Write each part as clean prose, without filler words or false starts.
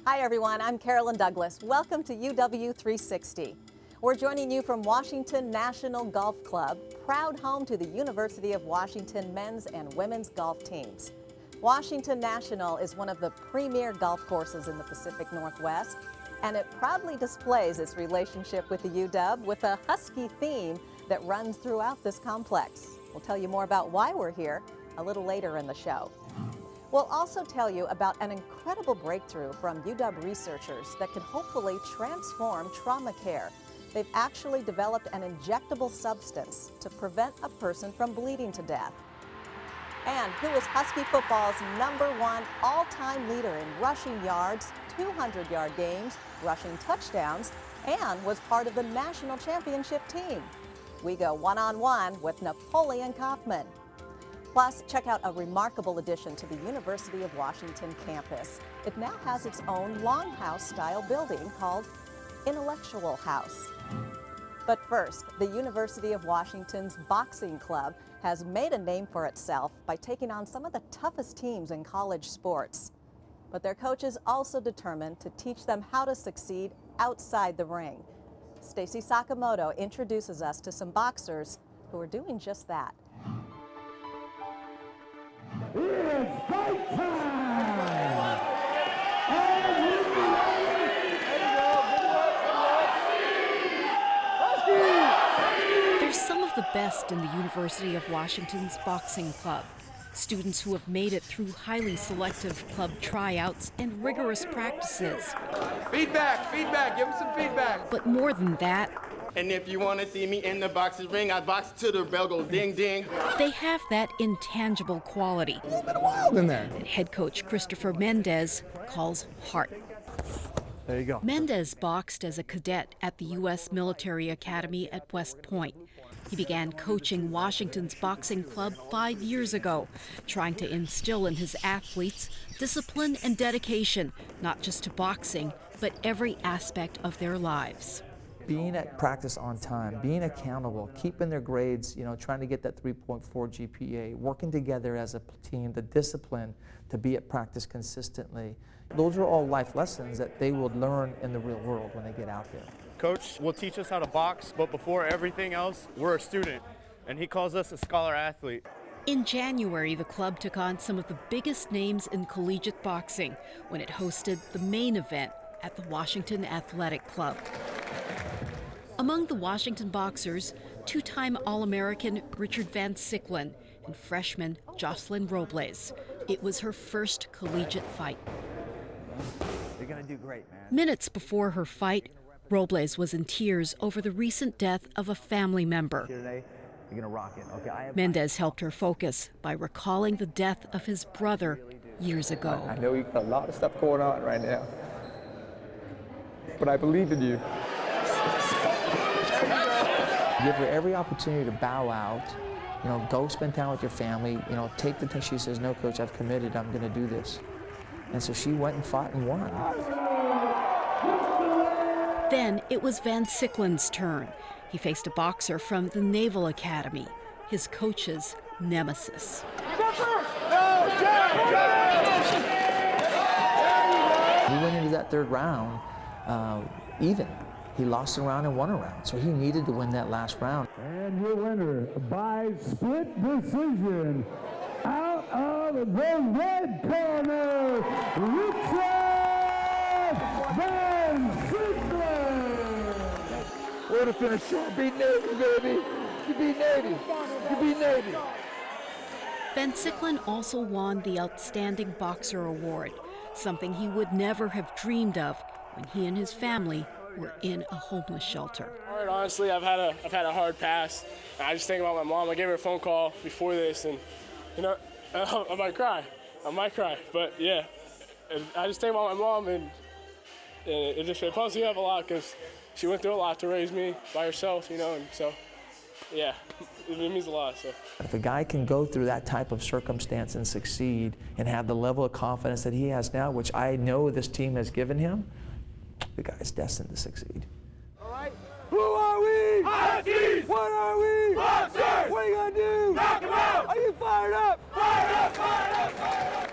Hi everyone, I'm Carolyn Douglas. Welcome to UW 360. We're joining you from Washington National Golf Club, proud home to the University of Washington men's and women's golf teams. Washington National is one of the premier golf courses in the Pacific Northwest, and it proudly displays its relationship with the UW with a Husky theme that runs throughout this complex. We'll tell you more about why we're here a little later in the show. We'll also tell you about an incredible breakthrough from UW researchers that could hopefully transform trauma care. They've actually developed an injectable substance to prevent a person from bleeding to death. And who is Husky football's #1 all-time leader in rushing yards, 200-yard games, rushing touchdowns, and was part of the national championship team? We go one-on-one with Napoleon Kaufman. Plus, check out a remarkable addition to the University of Washington campus. It now has its own longhouse-style building called Intellectual House. But first, the University of Washington's boxing club has made a name for itself by taking on some of the toughest teams in college sports. But their coach is also determined to teach them how to succeed outside the ring. Stacy Sakamoto introduces us to some boxers who are doing just that. It's fight time! They're some of the best in the University of Washington's boxing club. Students who have made it through highly selective club tryouts and rigorous practices. Feedback, give them some feedback. But more than that, And if you want to see me in the boxing ring, I box till the bell goes ding ding. they have that intangible quality A little bit wild in there. that head coach Christopher Mendez calls heart. There you go. Mendez boxed as a cadet at the U.S. Military Academy at West Point. He began coaching Washington's boxing club 5 years ago, trying to instill in his athletes discipline and dedication, not just to boxing, but every aspect of their lives. Being at practice on time, being accountable, keeping their grades, trying to get that 3.4 GPA, working together as a team, the discipline to be at practice consistently. Those are all life lessons that they will learn in the real world when they get out there. Coach will teach us how to box, but before everything else, we're a student, and he calls us a scholar athlete. In January, the club took on some of the biggest names in collegiate boxing when it hosted the main event at the Washington Athletic Club. Among the Washington boxers, two-time All-American Richard Van Sicklen and freshman Jocelyn Robles. It was her first collegiate fight. You're gonna do great, man. Minutes before her fight, Robles was in tears over the recent death of a family member. Today, you're gonna rock it. Okay, Mendez helped her focus by recalling the death of his brother years ago. I know you got a lot of stuff going on right now, but I believe in you. Give her every opportunity to bow out, go spend time with your family, take the test. She says, no, coach, I've committed, I'm gonna do this. And so she went and fought and won. Then it was Van Sicklen's turn. He faced a boxer from the Naval Academy, his coach's nemesis. We went into that third round even. He lost a round and won a round, so he needed to win that last round. And your winner by split decision, out of the red corner, Richard Van Sicklen. What a finish. Beat Navy, baby. You beat Navy. You beat Navy. Van Sicklen also won the Outstanding Boxer Award, something he would never have dreamed of when he and his family were in a homeless shelter. Honestly, I've had a hard past. I just think about my mom. I gave her a phone call before this, and I might cry. But yeah, I just think about my mom, and it pumps me up a lot because she went through a lot to raise me by herself, and so yeah, it means a lot. So If a guy can go through that type of circumstance and succeed and have the level of confidence that he has now, which I know this team has given him, the guy's destined to succeed. All right. Who are we? Huskies! What are we? Boxers! What are you gonna do? Knock him out! Are you fired up? Fired up! Fired up! Fired up!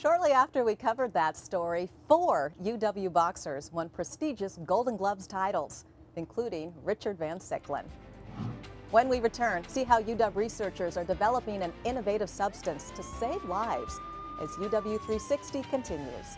Shortly after we covered that story, 4 UW boxers won prestigious Golden Gloves titles, including Richard Van Sicklen. When we return, see how UW researchers are developing an innovative substance to save lives as UW 360 continues.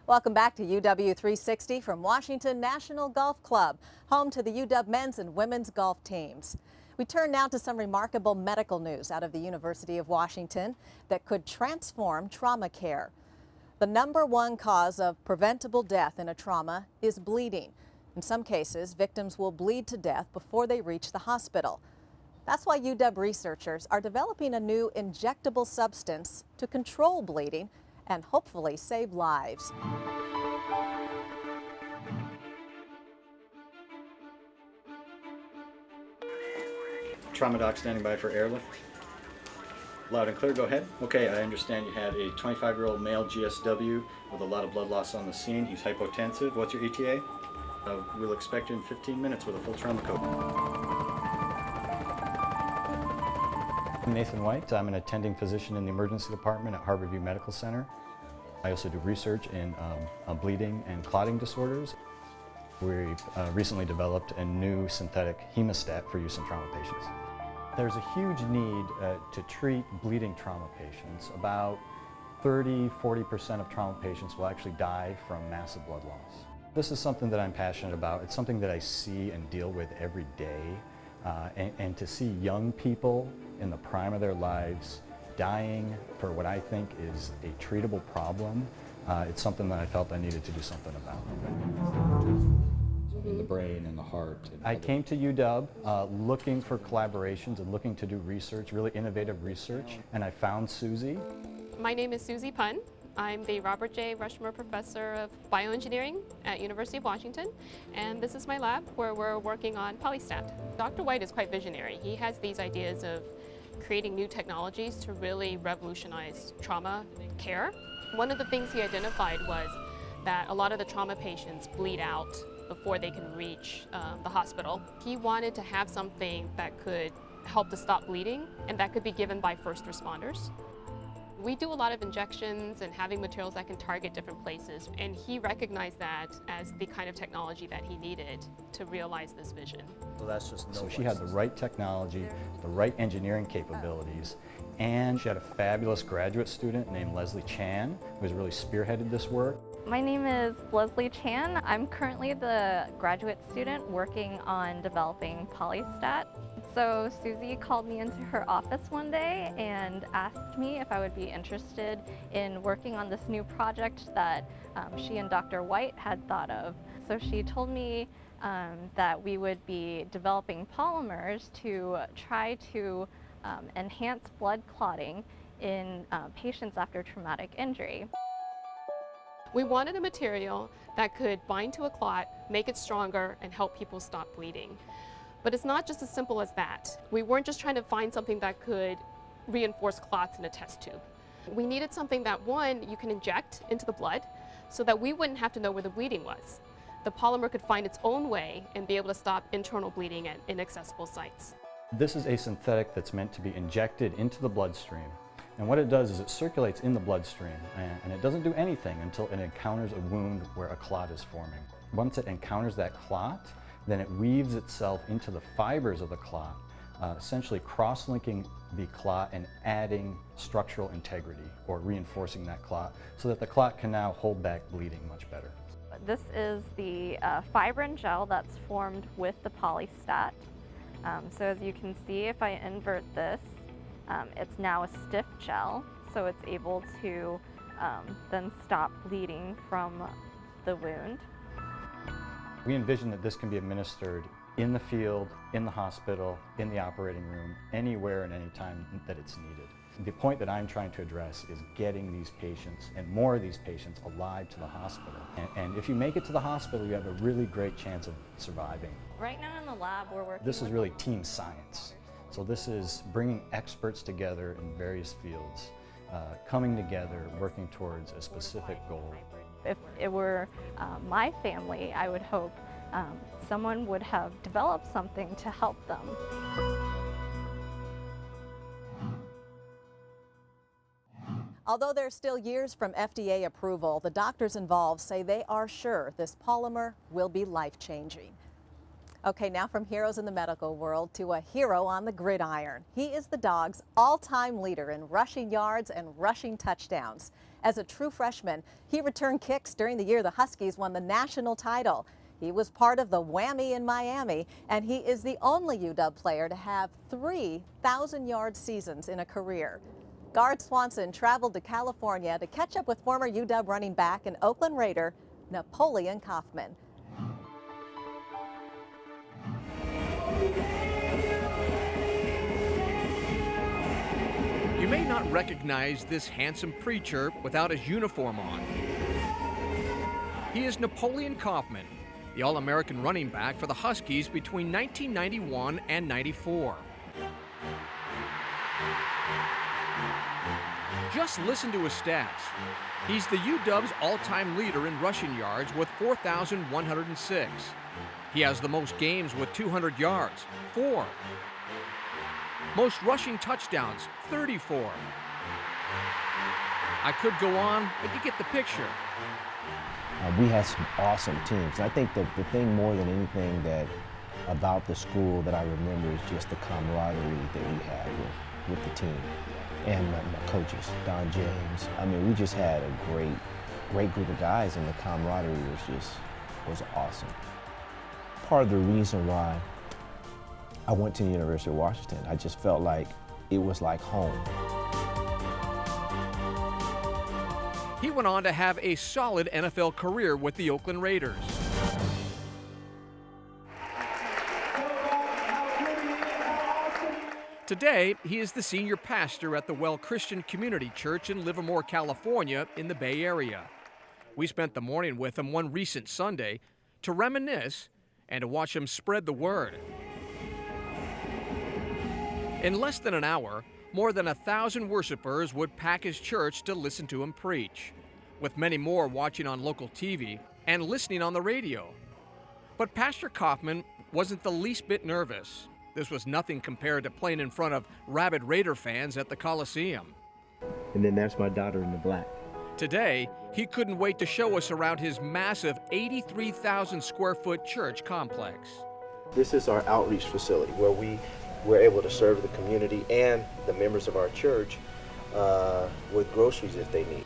Welcome back to UW 360 from Washington National Golf Club, home to the UW men's and women's golf teams. We turn now to some remarkable medical news out of the University of Washington that could transform trauma care. The #1 cause of preventable death in a trauma is bleeding. In some cases, victims will bleed to death before they reach the hospital. That's why UW researchers are developing a new injectable substance to control bleeding and hopefully save lives. Trauma doc standing by for airlift. Loud and clear, go ahead. Okay, I understand you had a 25-year-old male GSW with a lot of blood loss on the scene. He's hypotensive. What's your ETA? We'll expect you in 15 minutes with a full trauma code. I'm Nathan White. I'm an attending physician in the emergency department at Harborview Medical Center. I also do research in bleeding and clotting disorders. We recently developed a new synthetic hemostat for use in trauma patients. There's a huge need to treat bleeding trauma patients. About 30–40% of trauma patients will actually die from massive blood loss. This is something that I'm passionate about. It's something that I see and deal with every day. And to see young people in the prime of their lives dying for what I think is a treatable problem, it's something that I felt I needed to do something about. In the brain and the heart. I came to UW looking for collaborations and looking to do research, really innovative research, and I found Suzie. My name is Suzie Pun. I'm the Robert J. Rushmore Professor of Bioengineering at University of Washington, and this is my lab where we're working on polystat. Dr. White is quite visionary. He has these ideas of creating new technologies to really revolutionize trauma care. One of the things he identified was that a lot of the trauma patients bleed out before they can reach the hospital. He wanted to have something that could help to stop bleeding, and that could be given by first responders. We do a lot of injections and having materials that can target different places, and he recognized that as the kind of technology that he needed to realize this vision. So that's just so she had the right technology, the right engineering capabilities, and she had a fabulous graduate student named Leslie Chan, who has really spearheaded this work. My name is Leslie Chan. I'm currently the graduate student working on developing polystat. So Suzie called me into her office one day and asked me if I would be interested in working on this new project that she and Dr. White had thought of. So she told me that we would be developing polymers to try to enhance blood clotting in patients after traumatic injury. We wanted a material that could bind to a clot, make it stronger, and help people stop bleeding. But it's not just as simple as that. We weren't just trying to find something that could reinforce clots in a test tube. We needed something that, one, you can inject into the blood so that we wouldn't have to know where the bleeding was. The polymer could find its own way and be able to stop internal bleeding at inaccessible sites. This is a synthetic that's meant to be injected into the bloodstream. And what it does is it circulates in the bloodstream, and it doesn't do anything until it encounters a wound where a clot is forming. Once it encounters that clot, then it weaves itself into the fibers of the clot, essentially cross-linking the clot and adding structural integrity or reinforcing that clot so that the clot can now hold back bleeding much better. This is the fibrin gel that's formed with the polystat. So as you can see, if I invert this, it's now a stiff gel, so it's able to then stop bleeding from the wound. We envision that this can be administered in the field, in the hospital, in the operating room, anywhere and any time that it's needed. The point that I'm trying to address is getting these patients and more of these patients alive to the hospital. And if you make it to the hospital, you have a really great chance of surviving. Right now in the lab, we're working. This is really team science. So this is bringing experts together in various fields, coming together, working towards a specific goal. If it were my family, I would hope someone would have developed something to help them. Although they're still years from FDA approval, the doctors involved say they are sure this polymer will be life-changing. Okay, now from heroes in the medical world to a hero on the gridiron. He is the Dogs' all-time leader in rushing yards and rushing touchdowns. As a true freshman, he returned kicks during the year the Huskies won the national title. He was part of the Whammy in Miami, and he is the only UW player to have 3 1,000-yard seasons in a career. Guard Swanson traveled to California to catch up with former UW running back and Oakland Raider Napoleon Kaufman. You may not recognize this handsome preacher without his uniform on. He is Napoleon Kaufman, the All-American running back for the Huskies between 1991 and 94. Just listen to his stats. He's the UW's all-time leader in rushing yards with 4,106. He has the most games with 200 yards, 4. Most rushing touchdowns, 34. I could go on, but you get the picture. We had some awesome teams. I think the thing more than anything that about the school that I remember is just the camaraderie that we had with the team and my coaches, Don James. I mean, we just had a great group of guys, and the camaraderie was awesome. Part of the reason why I went to the University of Washington, I just felt like it was like home. He went on to have a solid NFL career with the Oakland Raiders. Today, he is the senior pastor at the Well Christian Community Church in Livermore, California, in the Bay Area. We spent the morning with him one recent Sunday to reminisce and to watch him spread the word. In less than an hour, more than 1,000 worshipers would pack his church to listen to him preach, with many more watching on local TV and listening on the radio. But Pastor Kaufman wasn't the least bit nervous. This was nothing compared to playing in front of rabid Raider fans at the Coliseum. And then there's my daughter in the black. Today, he couldn't wait to show us around his massive 83,000 square foot church complex. This is our outreach facility where we're able to serve the community and the members of our church with groceries if they need.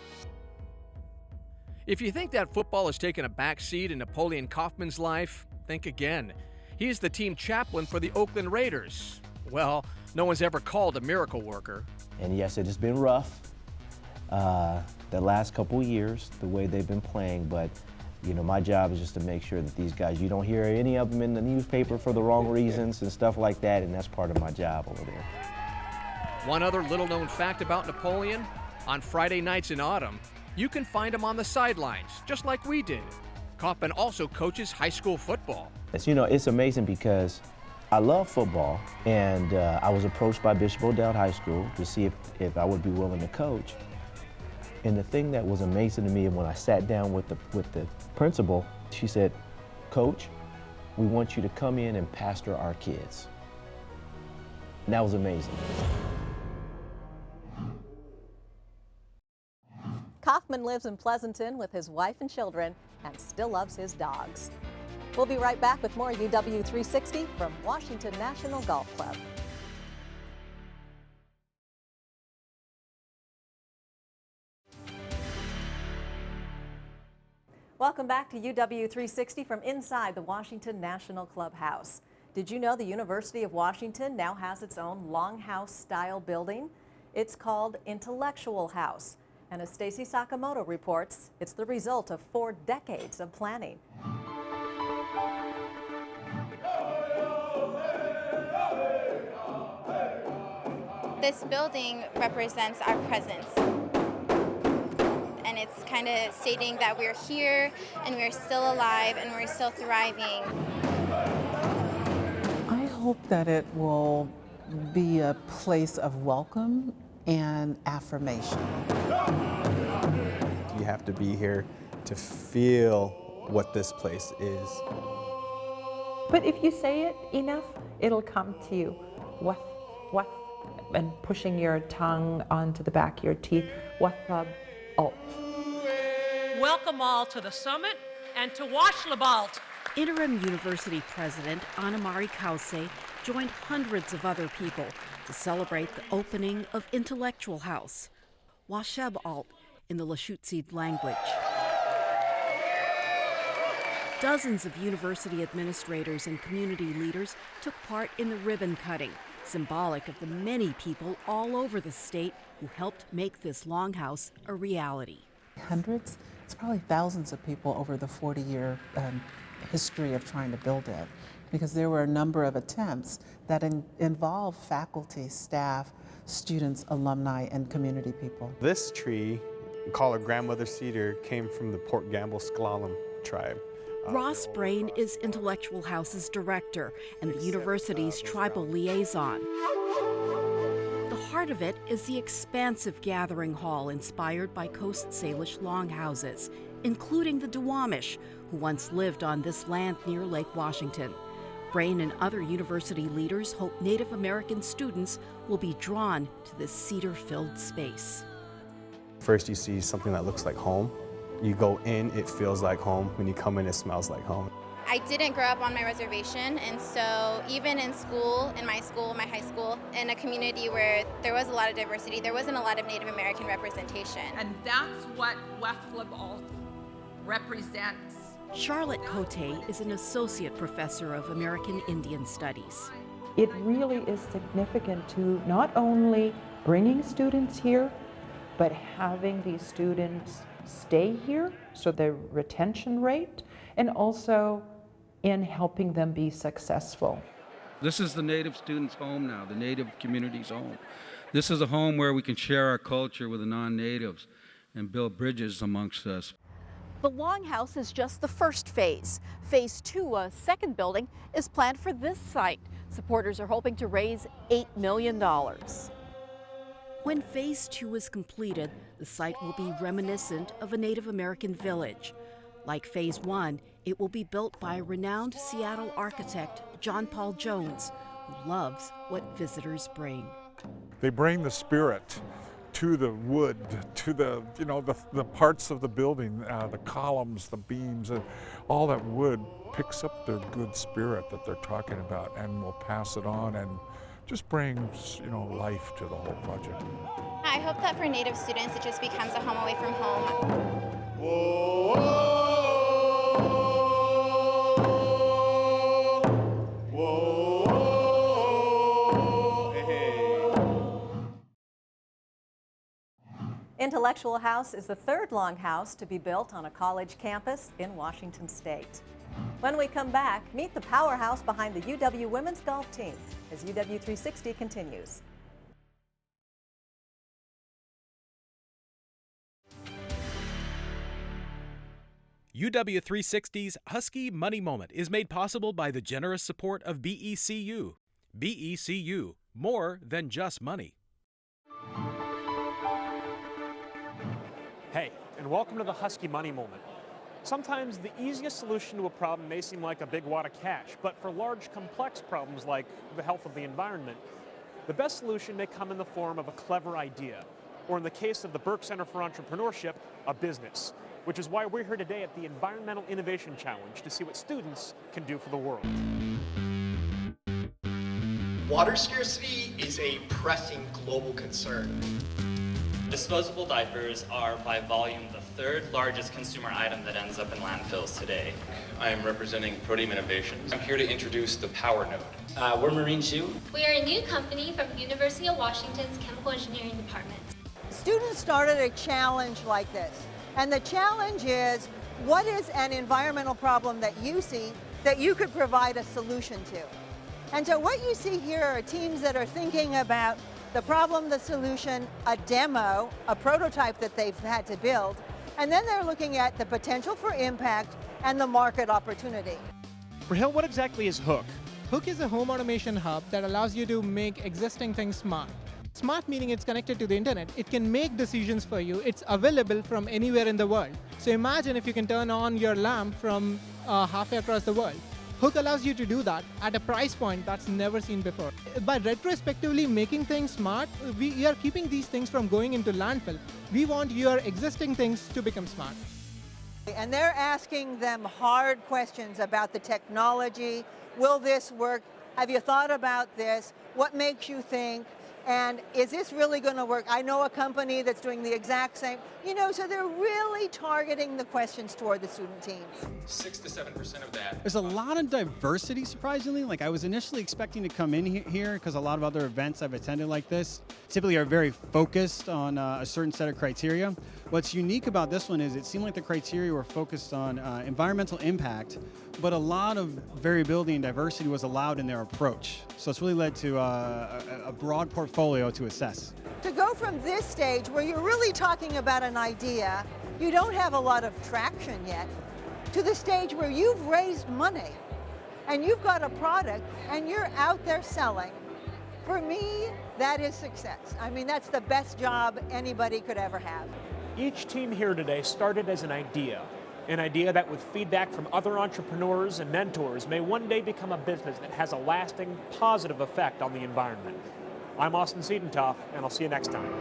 If you think that football has taken a back seat in Napoleon Kaufman's life, think again. He is the team chaplain for the Oakland Raiders. Well, no one's ever called a miracle worker. And yes, it has been rough the last couple of years, the way they've been playing, but you know, my job is just to make sure that these guys, you don't hear any of them in the newspaper for the wrong reasons and stuff like that, and that's part of my job over there. One other little-known fact about Napoleon, on Friday nights in autumn, you can find him on the sidelines, just like we did. Kaufman also coaches high school football. You know, it's amazing because I love football, and I was approached by Bishop O'Dell High School to see if I would be willing to coach. And the thing that was amazing to me when I sat down with the principal, she said, "Coach, we want you to come in and pastor our kids." And that was amazing. Kaufman lives in Pleasanton with his wife and children and still loves his dogs. We'll be right back with more UW 360 from Washington National Golf Club. Welcome back to UW 360 from inside the Washington National Clubhouse. Did you know the University of Washington now has its own longhouse-style building? It's called Intellectual House. And as Stacy Sakamoto reports, it's the result of 4 decades of planning. This building represents our presence. And it's kind of stating that we're here and we're still alive and we're still thriving. I hope that it will be a place of welcome and affirmation. You have to be here to feel what this place is. But if you say it enough, it'll come to you. What, and pushing your tongue onto the back of your teeth. What, alt. Welcome all to the summit and to Washlabalt. Interim University President Annemarie Cote joined hundreds of other people to celebrate the opening of Intellectual House, Washlabalt in the Lushootseed language. Dozens of university administrators and community leaders took part in the ribbon cutting, symbolic of the many people all over the state who helped make this longhouse a reality. Hundreds, it's probably thousands of people over the 40-year history of trying to build it, because there were a number of attempts that involved faculty, staff, students, alumni, and community people. This tree, we call it grandmother cedar, came from the Port Gamble Sklallam tribe. Ross Brain is Intellectual House's director and the university's tribal liaison. The heart of it is the expansive gathering hall inspired by Coast Salish longhouses, including the Duwamish, who once lived on this land near Lake Washington. Brain and other university leaders hope Native American students will be drawn to this cedar-filled space. First you see something that looks like home. You go in, it feels like home. When you come in, it smells like home. I didn't grow up on my reservation, and so even in school, in my high school, in a community where there was a lot of diversity, there wasn't a lot of Native American representation. And that's what Washlabalt represents. Charlotte Cote is an associate professor of American Indian Studies. It really is significant to not only bringing students here, but having these students stay here, so the retention rate, and also in helping them be successful. This is the Native students' home now, the Native community's home. This is a home where we can share our culture with the non-Natives and build bridges amongst us. The Longhouse is just the first phase. Phase 2, a second building, is planned for this site. Supporters are hoping to raise $8 million. When Phase 2 is completed, the site will be reminiscent of a Native American village. Like Phase 1, it will be built by renowned Seattle architect John Paul Jones, who loves what visitors bring. They bring the spirit to the wood, to the parts of the building, the columns, the beams, and all that wood picks up their good spirit that they're talking about and will pass it on and just brings, life to the whole project. I hope that for Native students, it just becomes a home away from home. Whoa, whoa, whoa, whoa, hey. Intellectual House is the third longhouse to be built on a college campus in Washington State. When we come back, meet the powerhouse behind the UW women's golf team as UW 360 continues. UW 360's Husky Money Moment is made possible by the generous support of BECU. BECU, more than just money. Hey, and welcome to the Husky Money Moment. Sometimes the easiest solution to a problem may seem like a big wad of cash, but for large, complex problems like the health of the environment, the best solution may come in the form of a clever idea, or in the case of the Burke Center for Entrepreneurship, a business, which is why we're here today at the Environmental Innovation Challenge to see what students can do for the world. Water scarcity is a pressing global concern. Disposable diapers are, by volume, the third largest consumer item that ends up in landfills today. I am representing Protein Innovations. I'm here to introduce the Power Node. We're Marine Shoe. We are a new company from University of Washington's Chemical Engineering Department. Students started a challenge like this, and the challenge is, what is an environmental problem that you see that you could provide a solution to? And so what you see here are teams that are thinking about the problem, the solution, a demo, a prototype that they've had to build, and then they're looking at the potential for impact and the market opportunity. Rahil, what exactly is Hook? Hook is a home automation hub that allows you to make existing things smart. Smart meaning it's connected to the internet. It can make decisions for you. It's available from anywhere in the world. So imagine if you can turn on your lamp from halfway across the world. Hook allows you to do that at a price point that's never seen before. By retrospectively making things smart, we are keeping these things from going into landfill. We want your existing things to become smart. And they're asking them hard questions about the technology. Will this work? Have you thought about this? What makes you think? And is this really going to work? I know a company that's doing the exact same. So they're really targeting the questions toward the student teams. 6 to 7% of that. There's a lot of diversity, surprisingly. Like, I was initially expecting to come in here because a lot of other events I've attended like this typically are very focused on a certain set of criteria. What's unique about this one is it seemed like the criteria were focused on environmental impact, but a lot of variability and diversity was allowed in their approach. So it's really led to a broad portfolio to assess. To go from this stage where you're really talking about an idea, you don't have a lot of traction yet, to the stage where you've raised money and you've got a product and you're out there selling, for me, that is success. I mean, that's the best job anybody could ever have. Each team here today started as an idea that with feedback from other entrepreneurs and mentors may one day become a business that has a lasting, positive effect on the environment. I'm Austin Siedentoff, and I'll see you next time.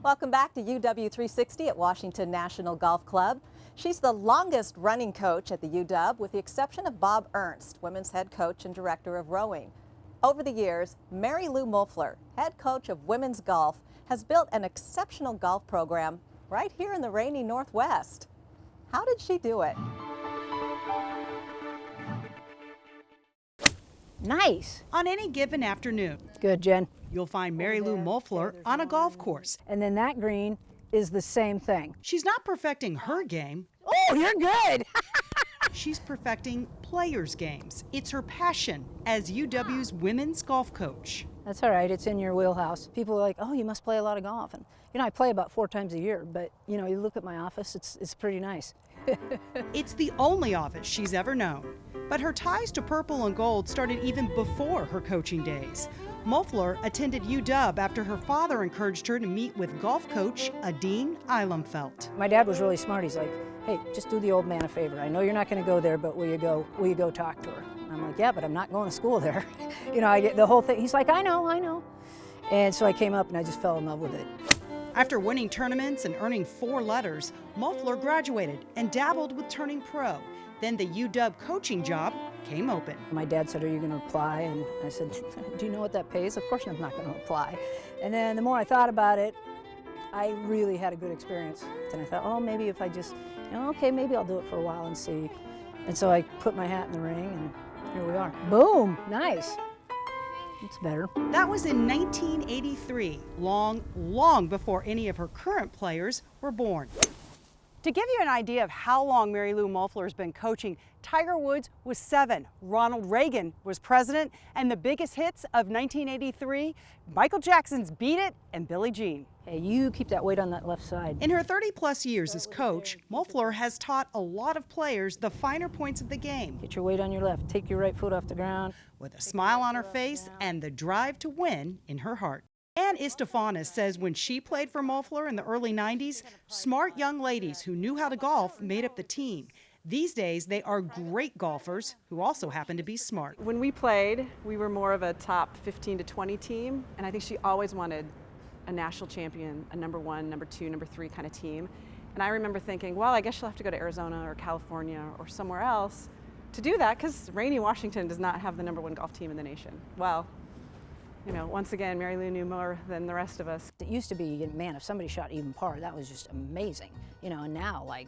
Welcome back to UW 360 at Washington National Golf Club. She's the longest running coach at the UW, with the exception of Bob Ernst, women's head coach and director of rowing. Over the years, Mary Lou Mulflur, head coach of women's golf, has built an exceptional golf program right here in the rainy Northwest. How did she do it? Nice. On any given afternoon, Good, Jen. you'll find Mary Lou Mulflur on a golf course. And then that green is the same thing. She's not perfecting her game. Oh, you're good. She's perfecting players' games. It's her passion as UW's women's golf coach. That's all right. It's in your wheelhouse. People are like, oh, you must play a lot of golf. And, I play about 4 times a year. But, you look at my office, it's pretty nice. It's the only office she's ever known. But her ties to purple and gold started even before her coaching days. Mulflur attended UW after her father encouraged her to meet with golf coach Adine Eilenfeld. My dad was really smart. He's like, hey, just do the old man a favor. I know you're not going to go there, but will you go talk to her? And I'm like, yeah, but I'm not going to school there. I get the whole thing. He's like, I know. And so I came up and I just fell in love with it. After winning tournaments and earning 4 letters, Mulflur graduated and dabbled with turning pro. Then the UW coaching job came open. My dad said, are you going to apply? And I said, do you know what that pays? Of course I'm not going to apply. And then the more I thought about it, I really had a good experience. Then I thought, oh, maybe if I just, okay, maybe I'll do it for a while and see. And so I put my hat in the ring, and here we are. Boom, nice. It's better. That was in 1983, long before any of her current players were born. To give you an idea of how long Mary Lou Mulflur has been coaching, Tiger Woods was 7, Ronald Reagan was president, and the biggest hits of 1983, Michael Jackson's Beat It and Billie Jean. Hey, you keep that weight on that left side. In her 30-plus years as coach, Mulflur has taught a lot of players the finer points of the game. Get your weight on your left, take your right foot off the ground. With a smile on her face and the drive to win in her heart. Ann Istefanis says when she played for Mulflur in the early 90s, smart young ladies who knew how to golf made up the team. These days, they are great golfers who also happen to be smart. When we played, we were more of a top 15 to 20 team, and I think she always wanted a national champion, a number 1, number 2, number 3 kind of team. And I remember thinking, well, I guess she'll have to go to Arizona or California or somewhere else to do that, because rainy Washington does not have the number 1 golf team in the nation. Well, once again, Mary Lou knew more than the rest of us. It used to be, man, if somebody shot even par, that was just amazing. And now, like,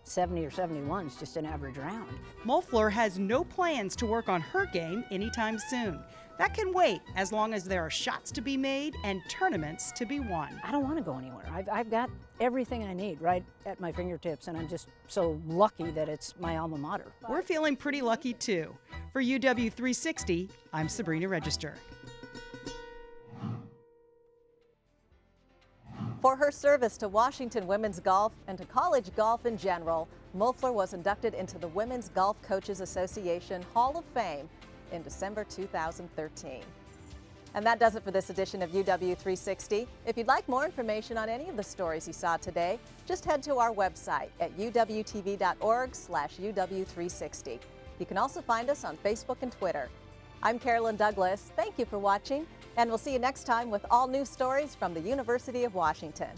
70 or 71 is just an average round. Mulflur has no plans to work on her game anytime soon. That can wait as long as there are shots to be made and tournaments to be won. I don't want to go anywhere. I've got everything I need right at my fingertips, and I'm just so lucky that it's my alma mater. We're feeling pretty lucky too. For UW 360, I'm Sabrina Register. For her service to Washington women's golf and to college golf in general, Mulflur was inducted into the Women's Golf Coaches Association Hall of Fame in December 2013. And that does it for this edition of UW 360. If you'd like more information on any of the stories you saw today, just head to our website at uwtv.org/UW360. You can also find us on Facebook and Twitter. I'm Carolyn Douglas. Thank you for watching, and we'll see you next time with all new stories from the University of Washington.